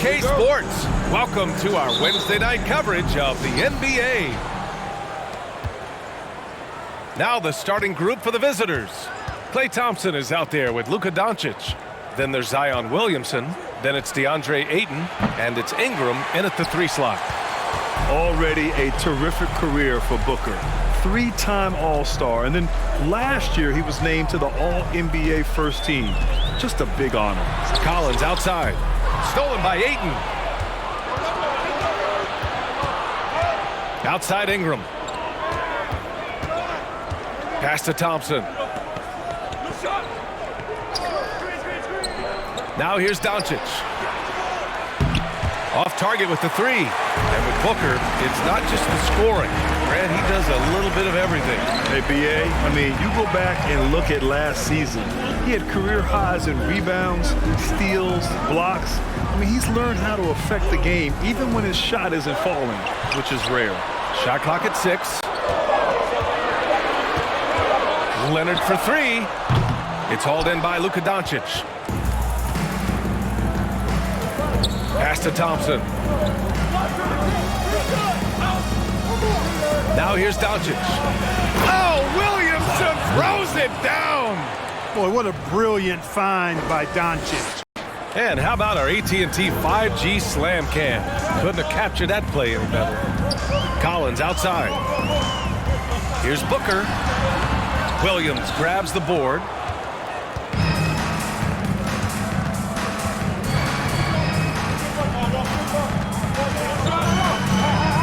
OK Sports. Welcome to our Wednesday night coverage of the NBA. Now the starting group for the visitors. Klay Thompson is out there with Luka Doncic. Then there's Zion Williamson. Then it's DeAndre Ayton. And it's Ingram in at the 3 slot. Already a terrific career for Booker. 3-time All-Star. And then last year he was named to the All-NBA first team. Just a big honor. Collins outside. Stolen by Ayton. Outside Ingram. Pass to Thompson. Now here's Doncic. Off target with the 3. And with Booker, it's not just the scoring. Grant, he does a little bit of everything. Hey, B.A., I mean, you go back and look at last season. He had career highs in rebounds, steals, blocks. I mean, he's learned how to affect the game, even when his shot isn't falling, which is rare. Shot clock at 6. Leonard for 3. It's hauled in by Luka Doncic. Pass to Thompson. Now here's Doncic. Oh, Williamson throws it down. Boy, what a brilliant find by Doncic. And how about our AT&T 5G Slam Cam? Couldn't have captured that play any better. Collins outside. Here's Booker. Williams grabs the board.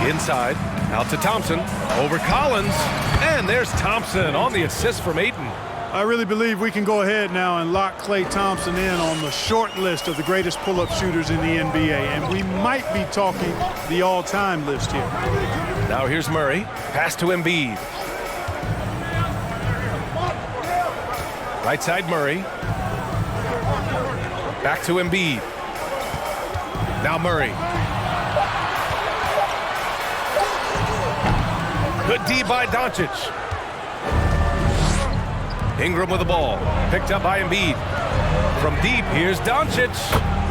Inside, out to Thompson, over Collins, and there's Thompson on the assist from Ayton. I really believe we can go ahead now and lock Klay Thompson in on the short list of the greatest pull-up shooters in the NBA, and we might be talking the all-time list here. Now here's Murray, pass to Embiid. Right side Murray. Back to Embiid. Now Murray. Good D by Doncic. Ingram with the ball. Picked up by Embiid. From deep, here's Doncic.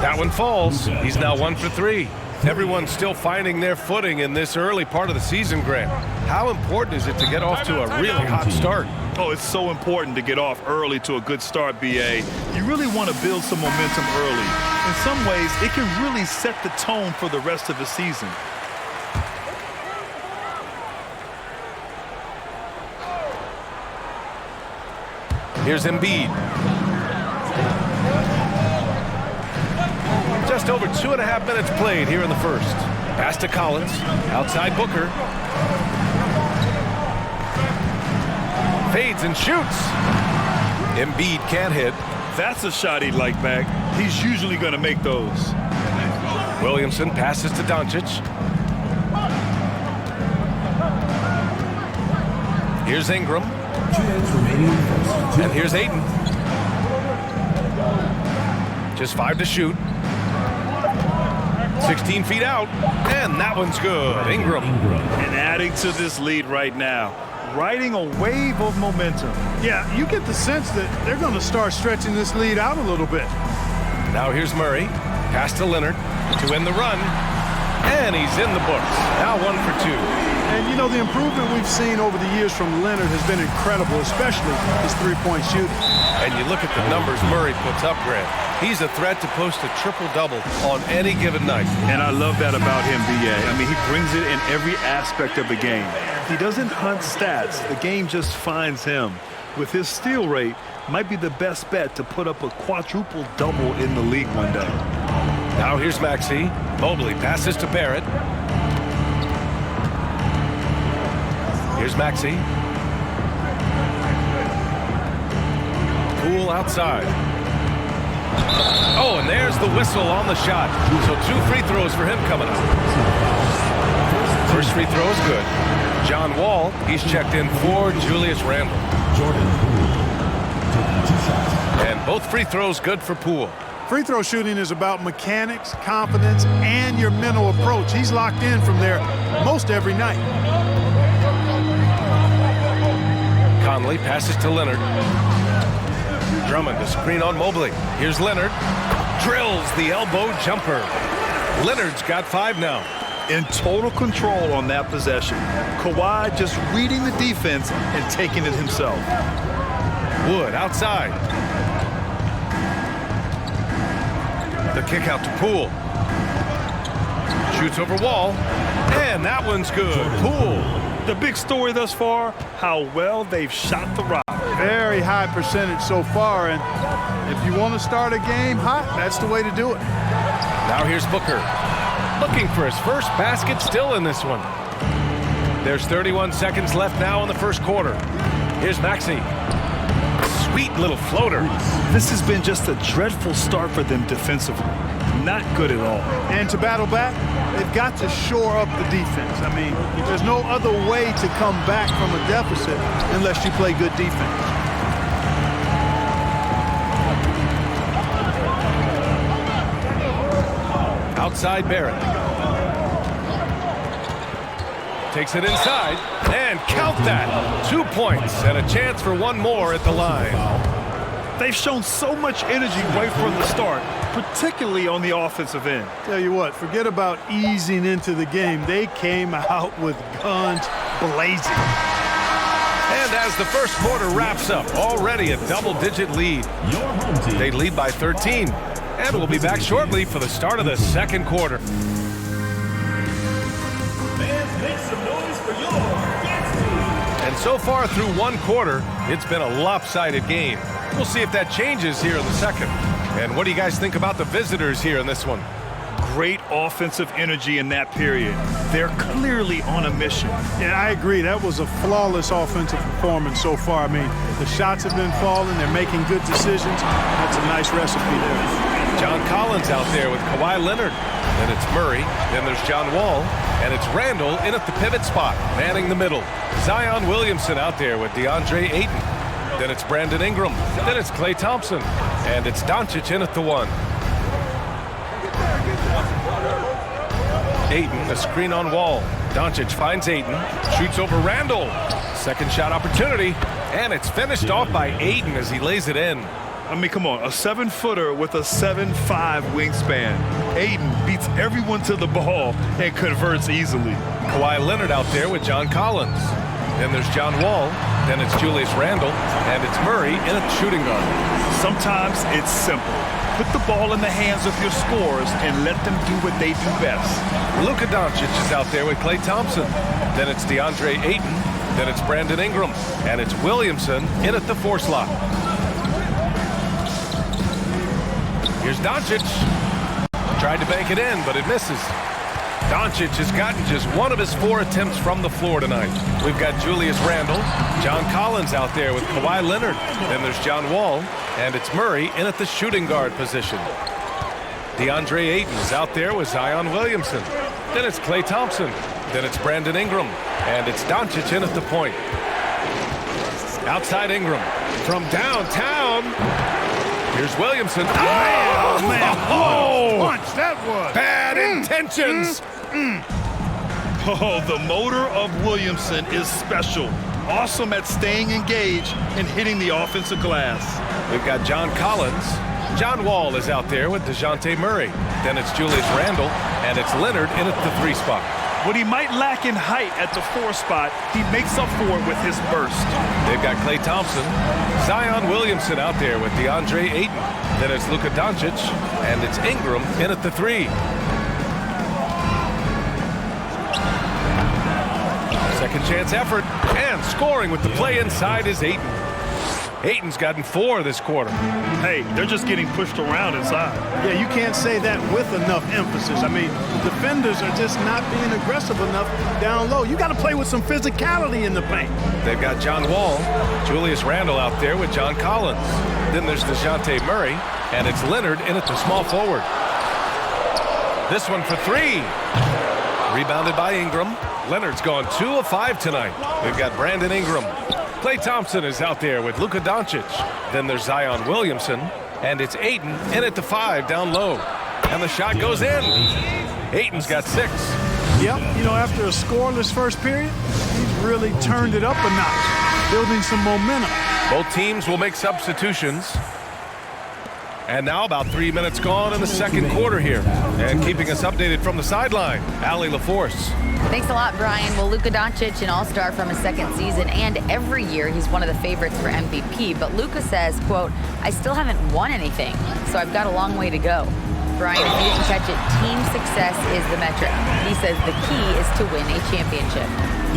That one falls. He's now 1 for 3. Everyone's still finding their footing in this early part of the season, Grant. How important is it to get off to a really hot start? Oh, it's so important to get off early to a good start, B.A. You really want to build some momentum early. In some ways, it can really set the tone for the rest of the season. Here's Embiid. Just over 2.5 minutes played here in the first. Pass to Collins. Outside Booker. Fades and shoots. Embiid can't hit. That's a shot he'd like back. He's usually going to make those. Williamson passes to Doncic. Here's Ingram. And here's Ayton. Just 5 to shoot. 16 feet out. And that one's good. Ingram. And adding to this lead right now. Riding a wave of momentum. Yeah, you get the sense that they're going to start stretching this lead out a little bit. Now here's Murray. Pass to Leonard to end the run. And he's in the books. Now 1 for 2. And, you know, the improvement we've seen over the years from Leonard has been incredible, especially his three-point shooting. And you look at the numbers Murray puts up, Grant. He's a threat to post a triple-double on any given night. And I love that about him, B.A. I mean, he brings it in every aspect of the game. He doesn't hunt stats. The game just finds him. With his steal rate, might be the best bet to put up a quadruple-double in the league one day. Now here's Maxey. Mobley passes to Barrett. Here's Maxey. Poole outside. Oh, and there's the whistle on the shot. So 2 free throws for him coming up. First free throw is good. John Wall, he's checked in for Julius Randle. And both free throws good for Poole. Free throw shooting is about mechanics, confidence, and your mental approach. He's locked in from there most every night. Conley passes to Leonard. Drummond to screen on Mobley. Here's Leonard. Drills the elbow jumper. Leonard's got 5 now. In total control on that possession. Kawhi just reading the defense and taking it himself. Wood outside. The kick out to Poole. Shoots over Wall. And that one's good. Poole. The big story thus far, how well they've shot the rock. Very high percentage so far, and if you want to start a game hot, that's the way to do it. Now here's Booker. Looking for his first basket, still in this one. There's 31 seconds left now in the first quarter. Here's Maxey. Sweet little floater. This has been just a dreadful start for them defensively. Not good at all. And to battle back, they've got to shore up the defense. I mean, there's no other way to come back from a deficit unless you play good defense. Outside Barrett. Takes it inside, and count that. 2 points and a chance for one more at the line. They've shown so much energy right from the start, particularly on the offensive end. Tell you what, forget about easing into the game. They came out with guns blazing. And as the first quarter wraps up, already a double-digit lead. They lead by 13. And we'll be back shortly for the start of the second quarter. And so far through one quarter, it's been a lopsided game. We'll see if that changes here in the second. And what do you guys think about the visitors here in this one? Great offensive energy in that period. They're clearly on a mission. Yeah, I agree. That was a flawless offensive performance so far. I mean, the shots have been falling. They're making good decisions. That's a nice recipe there. John Collins out there with Kawhi Leonard. Then it's Murray. Then there's John Wall. And it's Randall in at the pivot spot, manning the middle. Zion Williamson out there with DeAndre Ayton. Then it's Brandon Ingram. Then it's Klay Thompson. And it's Doncic in at the 1. Ayton, a screen on Wall. Doncic finds Ayton. Shoots over Randall. Second shot opportunity. And it's finished off by Ayton as he lays it in. I mean, come on, a 7-footer with a 7'5" wingspan. Ayton beats everyone to the ball and converts easily. Kawhi Leonard out there with John Collins. Then there's John Wall. Then it's Julius Randle. And it's Murray in at the shooting guard. Sometimes it's simple. Put the ball in the hands of your scorers and let them do what they do best. Luka Doncic is out there with Klay Thompson. Then it's DeAndre Ayton. Then it's Brandon Ingram. And it's Williamson in at the 4 slot. Here's Doncic. Tried to bank it in, but it misses. Doncic has gotten just 1 of his 4 attempts from the floor tonight. We've got Julius Randle, John Collins out there with Kawhi Leonard. Then there's John Wall, and it's Murray in at the shooting guard position. DeAndre Ayton is out there with Zion Williamson. Then it's Klay Thompson. Then it's Brandon Ingram, and it's Doncic in at the point. Outside Ingram from downtown. Here's Williamson. Oh, man. Oh, Punch, that was. bad intentions. Oh, the motor of Williamson is special. Awesome at staying engaged and hitting the offensive glass. We've got John Collins. John Wall is out there with DeJounte Murray. Then it's Julius Randle, and it's Leonard in at the 3 spot. What he might lack in height at the 4 spot, he makes up for it with his burst. They've got Klay Thompson, Zion Williamson out there with DeAndre Ayton. Then it's Luka Doncic, and it's Ingram in at the 3. Second chance effort, and scoring with the play inside is Ayton. Ayton's gotten 4 this quarter. Hey, they're just getting pushed around inside. Yeah, you can't say that with enough emphasis. I mean, the defenders are just not being aggressive enough down low. You got to play with some physicality in the paint. They've got John Wall, Julius Randle out there with John Collins. Then there's DeJounte Murray, and it's Leonard in at the small forward. This one for 3. Rebounded by Ingram. Leonard's gone 2 of 5 tonight. We've got Brandon Ingram. Klay Thompson is out there with Luka Doncic. Then there's Zion Williamson, and it's Ayton in at the 5 down low. And the shot goes in. Ayton's got 6. Yep, you know, after a scoreless first period, he's really turned it up a notch, building some momentum. Both teams will make substitutions. And now about 3 minutes gone in the second quarter here. And keeping us updated from the sideline, Allie LaForce. Thanks a lot, Brian. Well, Luka Doncic, an all-star from his second season, and every year he's one of the favorites for MVP. But Luka says, quote, "I still haven't won anything, so I've got a long way to go." Brian, if you didn't catch it, team success is the metric. He says the key is to win a championship.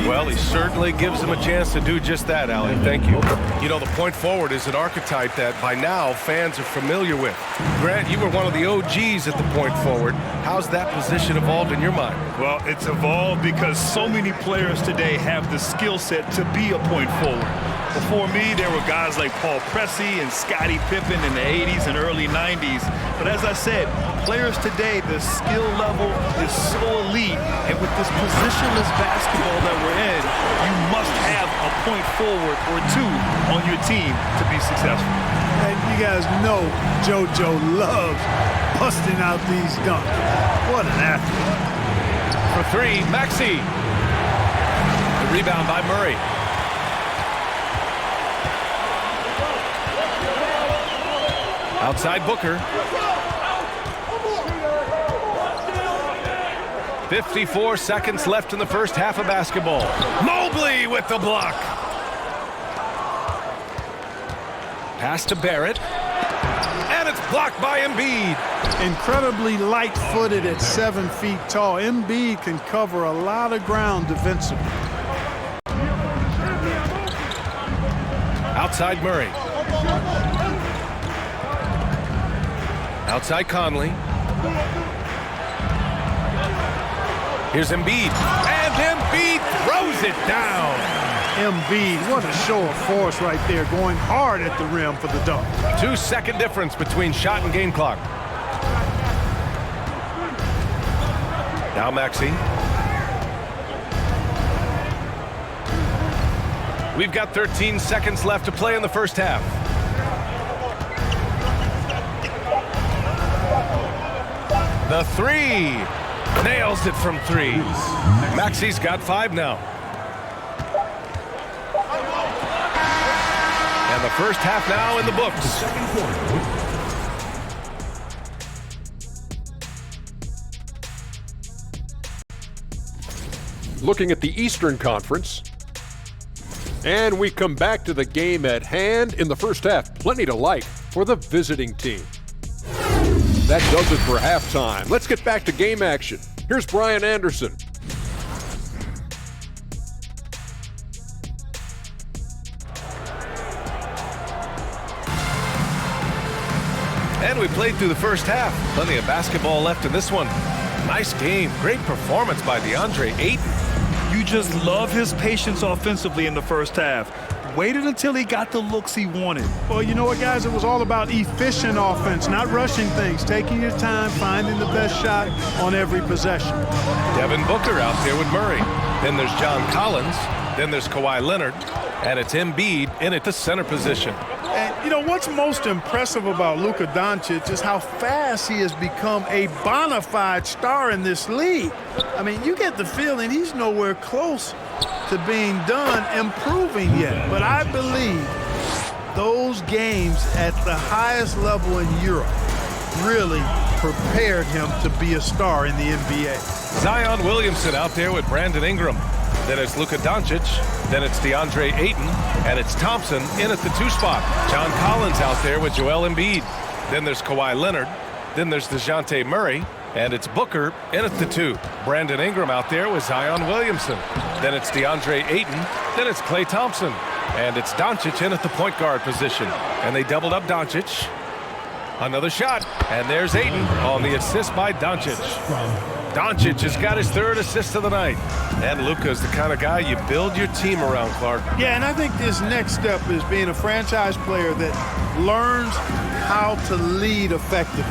Well, he certainly gives them a chance to do just that, Allie. Thank you. You know, the point forward is an archetype that by now fans are familiar with. Grant, you were one of the OGs at the point forward. How's that position evolved in your mind? Well, it's evolved because so many players today have the skill set to be a point forward. Before me, there were guys like Paul Pressey and Scottie Pippen in the 80s and early 90s. But as I said, players today, the skill level is so elite. And with this positionless basketball that we're in, you must have a point forward or two on your team to be successful. And you guys know JoJo loves busting out these dunks. What an athlete. For three, Maxey. The rebound by Murray. Outside Booker. 54 seconds left in the first half of basketball. Mobley with the block. Pass to Barrett. And it's blocked by Embiid. Incredibly light-footed at 7 feet tall. Embiid can cover a lot of ground defensively. Outside Murray. Outside Conley. Here's Embiid. And Embiid throws it down. Embiid, what a show of force right there, going hard at the rim for the dunk. 2-second difference between shot and game clock. Now Maxey. We've got 13 seconds left to play in the first half. The three. Nails it from three. Maxey's got 5 now. And the first half now in the books. Looking at the Eastern Conference. And we come back to the game at hand in the first half. Plenty to like for the visiting team. That does it for halftime. Let's get back to game action. Here's Brian Anderson. And we played through the first half. Plenty of basketball left in this one. Nice game. Great performance by DeAndre Ayton. You just love his patience offensively in the first half. Waited until he got the looks he wanted. Well, you know what, guys? It was all about efficient offense, not rushing things, taking your time, finding the best shot on every possession. Devin Booker out there with Murray. Then there's John Collins. Then there's Kawhi Leonard. And it's Embiid in at the center position. And, you know, what's most impressive about Luka Doncic is how fast he has become a bona fide star in this league. I mean, you get the feeling he's nowhere close to being done improving yet. But I believe those games at the highest level in Europe really prepared him to be a star in the NBA. Zion Williamson out there with Brandon Ingram. Then it's Luka Doncic. Then it's DeAndre Ayton. And it's Thompson in at the 2 spot. John Collins out there with Joel Embiid. Then there's Kawhi Leonard. Then there's DeJounte Murray. And it's Booker in at the 2. Brandon Ingram out there with Zion Williamson. Then it's DeAndre Ayton. Then it's Klay Thompson. And it's Doncic in at the point guard position. And they doubled up Doncic. Another shot. And there's Ayton on the assist by Doncic. Doncic has got his 3rd assist of the night. And Luka is the kind of guy you build your team around, Clark. Yeah, and I think this next step is being a franchise player that learns how to lead effectively.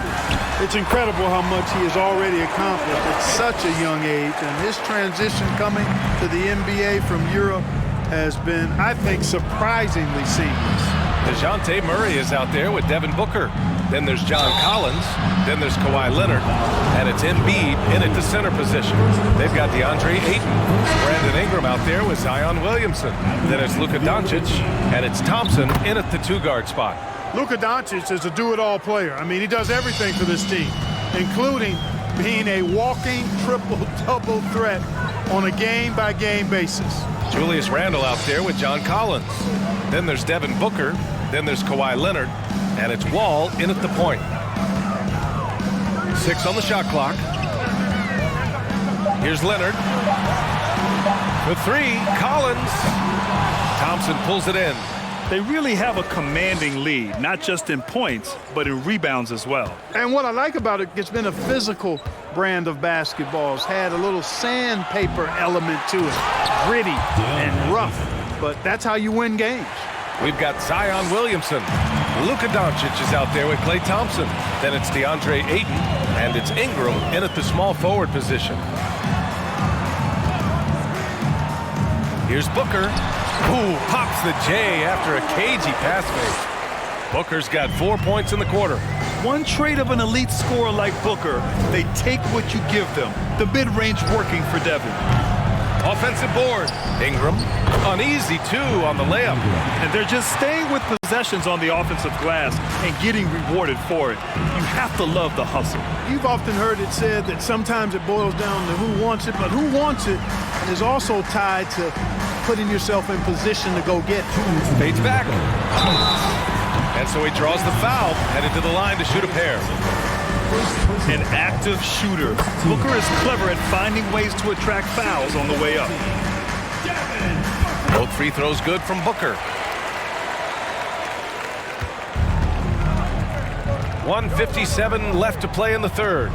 It's incredible how much he has already accomplished at such a young age, and his transition coming to the NBA from Europe has been, I think, surprisingly seamless. DeJounte Murray is out there with Devin Booker. Then there's John Collins. Then there's Kawhi Leonard. And it's Embiid in at the center position. They've got DeAndre Ayton. Brandon Ingram out there with Zion Williamson. Then it's Luka Doncic. And it's Thompson in at the 2 guard spot. Luka Doncic is a do-it-all player. I mean, he does everything for this team, including being a walking triple-double threat on a game-by-game basis. Julius Randle out there with John Collins. Then there's Devin Booker. Then there's Kawhi Leonard. And it's Wall in at the point. 6 on the shot clock. Here's Leonard. For 3, Collins. Thompson pulls it in. They really have a commanding lead, not just in points, but in rebounds as well. And what I like about it, it's been a physical brand of basketball. It's had a little sandpaper element to it. Gritty and rough, but that's how you win games. We've got Zion Williamson. Luka Doncic is out there with Klay Thompson. Then it's DeAndre Ayton, and it's Ingram in at the small forward position. Here's Booker. Ooh, pops the J after a cagey pass fake. Booker's got 4 points in the quarter. One trait of an elite scorer like Booker, they take what you give them. The mid-range working for Devin. Offensive board. Ingram, uneasy too on the layup. And they're just staying with possessions on the offensive glass and getting rewarded for it. You have to love the hustle. You've often heard it said that sometimes it boils down to who wants it, but who wants it is also tied to putting yourself in position to go get it. Fades back. And so he draws the foul, headed to the line to shoot a pair. An active shooter. Booker is clever at finding ways to attract fouls on the way up. Both free throws good from Booker. 1:57 left to play in the third.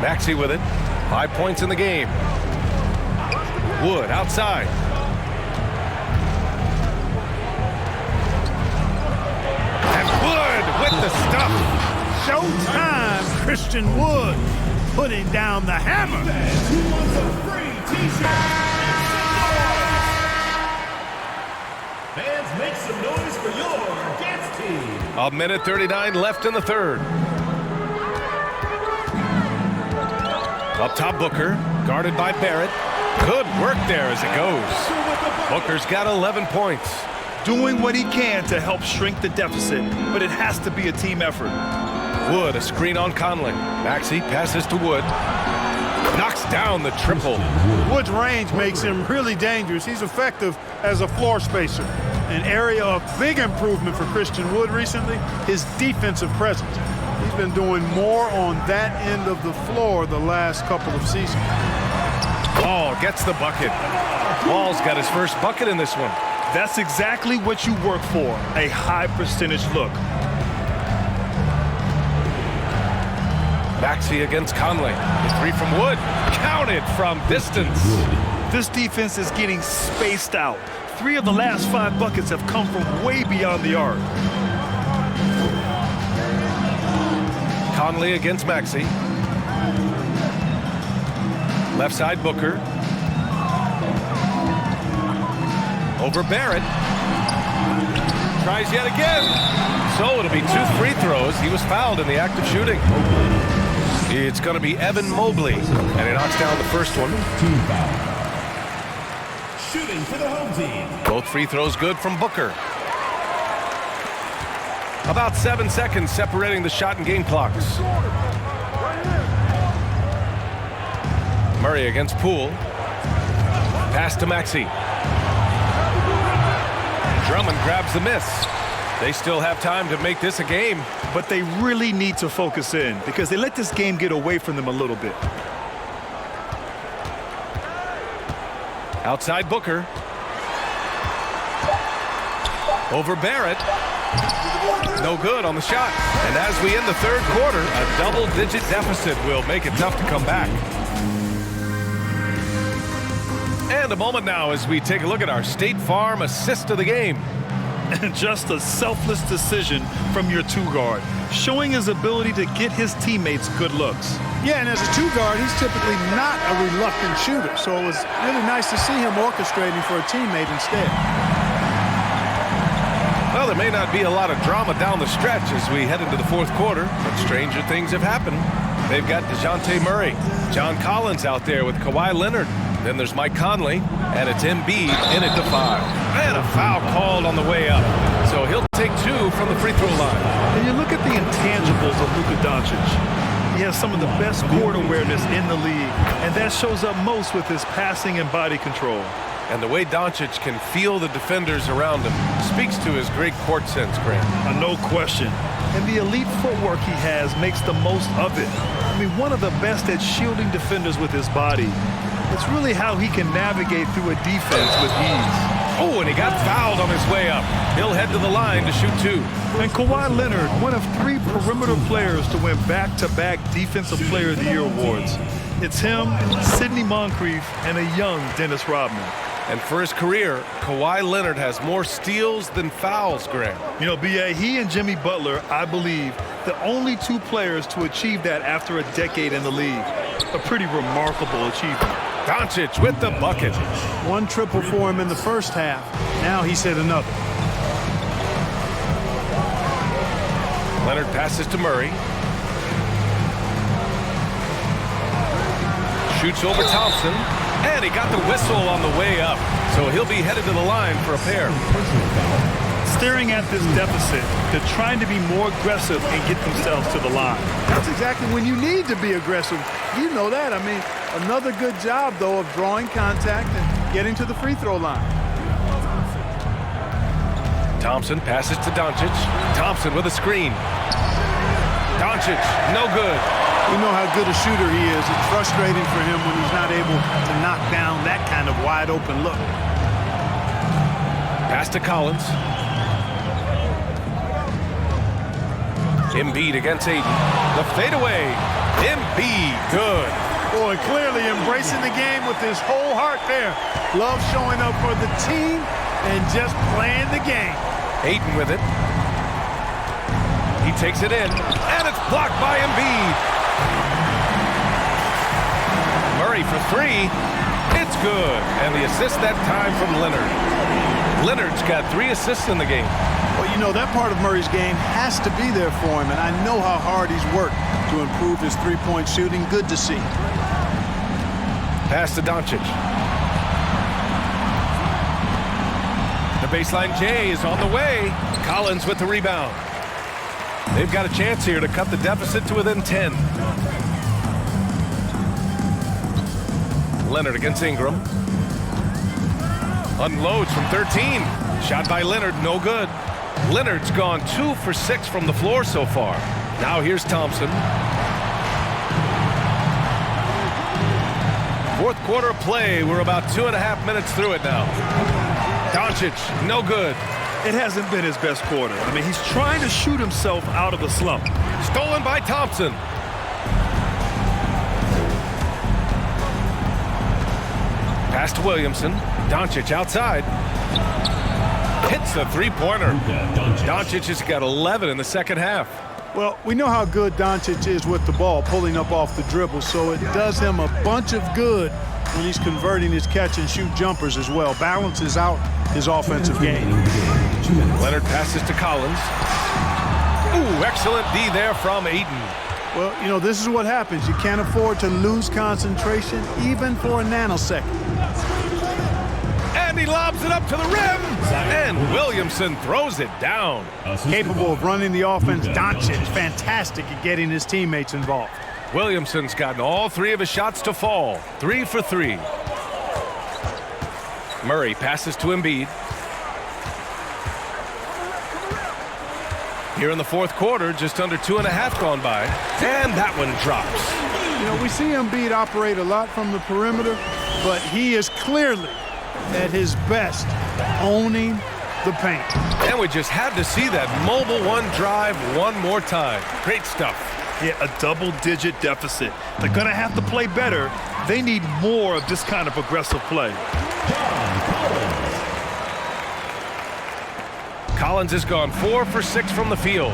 Maxey with it. 5 points in the game. Wood outside. And Wood with the stuff. Showtime, Christian Wood putting down the hammer. Fans, make some noise for your dance team. 1:39 left in the third. Up top, Booker, guarded by Barrett. Good work there as it goes. Booker's got 11 points. Doing what he can to help shrink the deficit, but it has to be a team effort. Wood, a screen on Conley. Maxey passes to Wood. Knocks down the triple. Wood's range makes him really dangerous. He's effective as a floor spacer. An area of big improvement for Christian Wood recently, his defensive presence. He's been doing more on that end of the floor the last couple of seasons. Ball gets the bucket. Wall's got his first bucket in this one. That's exactly what you work for, a high percentage look. Maxey against Conley. The 3 from Wood. Counted from distance. This defense is getting spaced out. 3 of the last 5 buckets have come from way beyond the arc. Conley against Maxey. Left side, Booker. Over Barrett. Tries yet again. So it'll be 2 free throws. He was fouled in the act of shooting. It's going to be Evan Mobley. And he knocks down the first one. Team foul. Shooting for the home team. Both free throws good from Booker. About 7 seconds separating the shot and game clocks. Murray against Poole. Pass to Maxey. Drummond grabs the miss. They still have time to make this a game. But they really need to focus in because they let this game get away from them a little bit. Outside Booker. Over Barrett. No good on the shot. And as we end the third quarter, a double-digit deficit will make it tough to come back. And a moment now as we take a look at our State Farm assist of the game. And just a selfless decision from your 2-guard, showing his ability to get his teammates good looks. Yeah, and as a 2-guard, he's typically not a reluctant shooter, so it was really nice to see him orchestrating for a teammate instead. Well, there may not be a lot of drama down the stretch as we head into the fourth quarter, but stranger things have happened. They've got DeJounte Murray, John Collins out there with Kawhi Leonard. Then there's Mike Conley, and it's Embiid in at the 5. And a foul called on the way up. So he'll take 2 from the free throw line. And you look at the intangibles of Luka Doncic. He has some of the best court awareness in the league, and that shows up most with his passing and body control. And the way Doncic can feel the defenders around him speaks to his great court sense, Grant. No question. And the elite footwork he has makes the most of it. I mean, one of the best at shielding defenders with his body. It's really how he can navigate through a defense with ease. Oh, and he got fouled on his way up. He'll head to the line to shoot 2. And Kawhi Leonard, one of 3 perimeter players to win back-to-back Defensive Player of the Year awards. It's him, Sidney Moncrief, and a young Dennis Rodman. And for his career, Kawhi Leonard has more steals than fouls, Grant. You know, B.A., he and Jimmy Butler, I believe, the only 2 players to achieve that after a decade in the league. A pretty remarkable achievement. Doncic with the bucket. 1 triple for him in the first half. Now he's hit another. Leonard passes to Murray. Shoots over Thompson. And he got the whistle on the way up. So he'll be headed to the line for a pair. Staring at this deficit, they're trying to be more aggressive and get themselves to the line. That's exactly when you need to be aggressive. You know that. I mean, another good job, though, of drawing contact and getting to the free throw line. Thompson passes to Doncic. Thompson with a screen. Doncic, no good. We know how good a shooter he is. It's frustrating for him when he's not able to knock down that kind of wide open look. Pass to Collins. Embiid against Aiden. The fadeaway. Embiid, good. Boy, clearly embracing the game with his whole heart there. Love showing up for the team and just playing the game. Aiden with it. He takes it in, and it's blocked by Embiid. Murray for 3. It's good. And the assist that time from Leonard. Leonard's got 3 assists in the game. Well, you know, that part of Murray's game has to be there for him, and I know how hard he's worked to improve his three-point shooting. Good to see. Pass to Doncic. The baseline J is on the way. Collins with the rebound. They've got a chance here to cut the deficit to within 10. Leonard against Ingram. Unloads from 13. Shot by Leonard, no good. Leonard's gone 2 for 6 from the floor so far. Now here's Thompson. Fourth quarter of play. We're about 2.5 minutes through it now. Doncic, no good. It hasn't been his best quarter. I mean, he's trying to shoot himself out of a slump. Stolen by Thompson. Pass to Williamson. Doncic outside. Hits the three-pointer. Doncic has got 11 in the second half. Well, we know how good Doncic is with the ball, pulling up off the dribble, so it does him a bunch of good when he's converting his catch-and-shoot jumpers as well. Balances out his offensive game. Leonard passes to Collins. Ooh, excellent D there from Ayton. Well, you know, this is what happens. You can't afford to lose concentration even for a nanosecond. And he lobs it up to the rim. And Williamson throws it down. Capable of running the offense. Doncic is fantastic at getting his teammates involved. Williamson's gotten all 3 of his shots to fall. 3 for 3. Murray passes to Embiid. Here in the fourth quarter, just under 2.5 gone by. And that one drops. You know, we see Embiid operate a lot from the perimeter, but he is clearly at his best owning the paint. And we just had to see that mobile one drive one more time. Great stuff. Yeah, a double-digit deficit. They're going to have to play better. They need more of this kind of aggressive play. Collins has gone 4 for 6 from the field.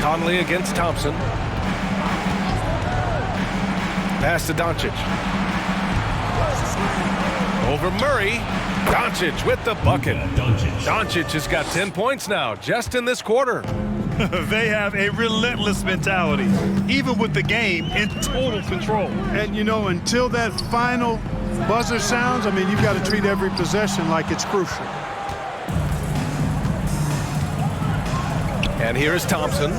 Conley against Thompson. Pass to Doncic. Over Murray. Doncic with the bucket. Doncic has got 10 points now, just in this quarter. They have a relentless mentality, even with the game in total control. And, you know, until that final buzzer sounds, I mean, you've got to treat every possession like it's crucial. And here is Thompson.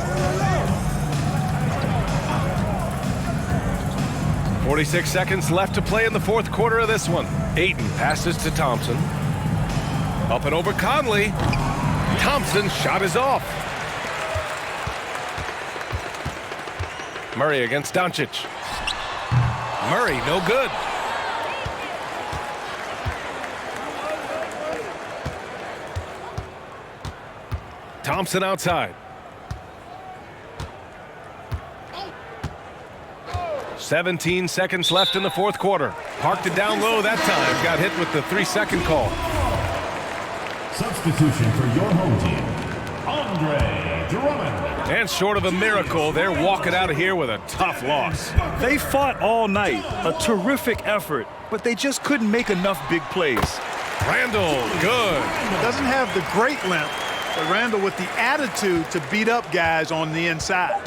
46 seconds left to play in the fourth quarter of this one. Ayton passes to Thompson. Up and over Conley. Thompson's shot is off. Murray against Doncic. Murray, no good. Thompson outside. 17 seconds left in the fourth quarter. Parked it down low that time. Got hit with the 3-second call. Substitution for your home team, Andre Drummond. And short of a miracle, they're walking out of here with a tough loss. They fought all night, a terrific effort, but they just couldn't make enough big plays. Randall, good. Doesn't have the great length, but Randall with the attitude to beat up guys on the inside.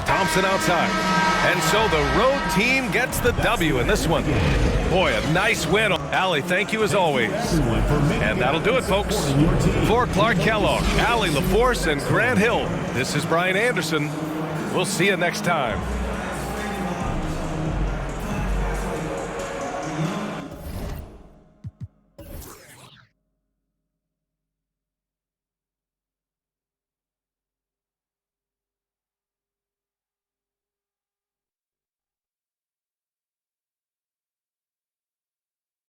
Thompson outside. And so the road team gets the W in this one. Boy, a nice win. Allie, thank you as always. And that'll do it, folks. For Clark Kellogg, Allie LaForce, and Grant Hill, this is Brian Anderson. We'll see you next time.